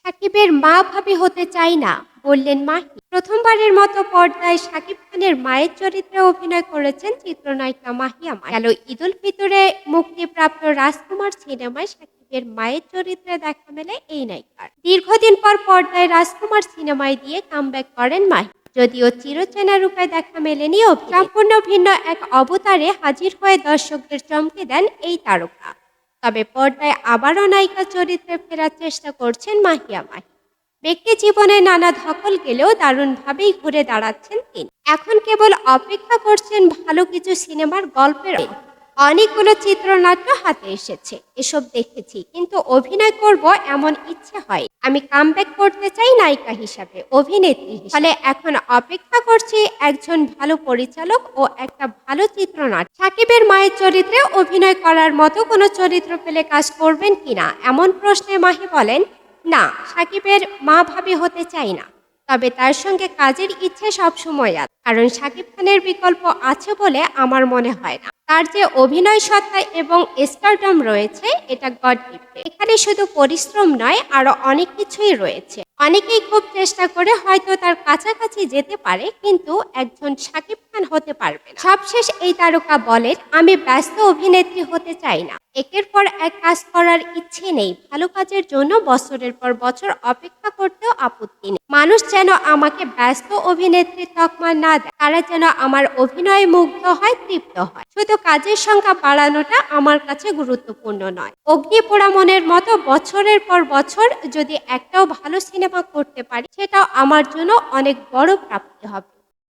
সাকিবের মা ভাবি হতে চাই না বললেন মাহি। প্রথমবারের মতো পর্দায় সাকিব খানের মায়ের চরিত্রে অভিনয় করেছেন চিত্রনায়িকা মাহিয়া মাহি। গেল ঈদ উল ফিতরে মুক্তিপ্রাপ্ত রাজকুমার সিনেমায় সাকিবের মায়ের চরিত্রে দেখা মেলে এই নায়িকার। দীর্ঘদিন পর পর্দায় রাজকুমার সিনেমায় দিয়ে কামব্যাক করেন মাহি। যদিও চিরচেনা রূপে দেখা মেলেনি, সম্পূর্ণ ভিন্ন এক অবতারে হাজির হয়ে দর্শকদের চমকে দেন এই তারকা। তবে পর্দায় আবারও নায়িকা চরিত্রে ফেরার চেষ্টা করছেন মাহিয়া মাহি। ব্যক্তি জীবনে নানা ধকল গেলেও দারুণভাবেই ঘুরে দাঁড়াচ্ছেন তিনি। এখন কেবল অপেক্ষা করছেন ভালো কিছু সিনেমার গল্পের। অনেকগুলো চিত্রনাট্য হাতে এসেছে, এসব দেখেছি, কিন্তু অভিনয় করব এমন ইচ্ছে হয়। আমি কামব্যাক করতে চাই নায়িকা হিসাবে, অভিনেত্রী হিসাবে। ফলে এখন অপেক্ষা করছি একজন ভালো পরিচালক ও একটা ভালো চিত্রনাট্য। সাকিবের মায়ের চরিত্রে অভিনয় করার মতো কোনো চরিত্র পেলে কাজ করবেন কিনা এমন প্রশ্নে মাহি বলেন, না, সাকিবের মা ভাবি হতে চাই না, তবে তার সঙ্গে কাজের ইচ্ছে সবসময় আছে। কারণ সাকিব খানের বিকল্প আছে বলে আমার মনে হয় না। তার যে অভিনয় সত্তা এবং স্টারডম রয়েছে, এটা গড গিফটেড। এখানে শুধু পরিশ্রম নয়, আরো অনেক কিছুই রয়েছে। অনেকেই খুব চেষ্টা করে হয়তো তার কাছাকাছি যেতে পারে, কিন্তু একজন সাকিব খান হতে পারবে না। সবশেষ এই তারকা বলেন, আমি ব্যস্ত অভিনেত্রী হতে চাই না, একের পর এক কাজ করার ইচ্ছে নেই। ভালো কাজের জন্য বছরের পর বছর অপেক্ষা করতেও আপত্তি নেই। মানুষ যেন আমাকে ব্যস্ত অভিনেত্রীর তকমা না দেয়, তারা যেন আমার অভিনয়ে মুগ্ধ হয়, তৃপ্ত হয়। শুধু কাজের সংখ্যা বাড়ানোটা আমার কাছে গুরুত্বপূর্ণ নয়। অগ্নিপোড়া মনের মতো বছরের পর বছর যদি একটাও ভালো সিনেমা করতে পারি, সেটাও আমার জন্য অনেক বড় প্রাপ্তি হবে।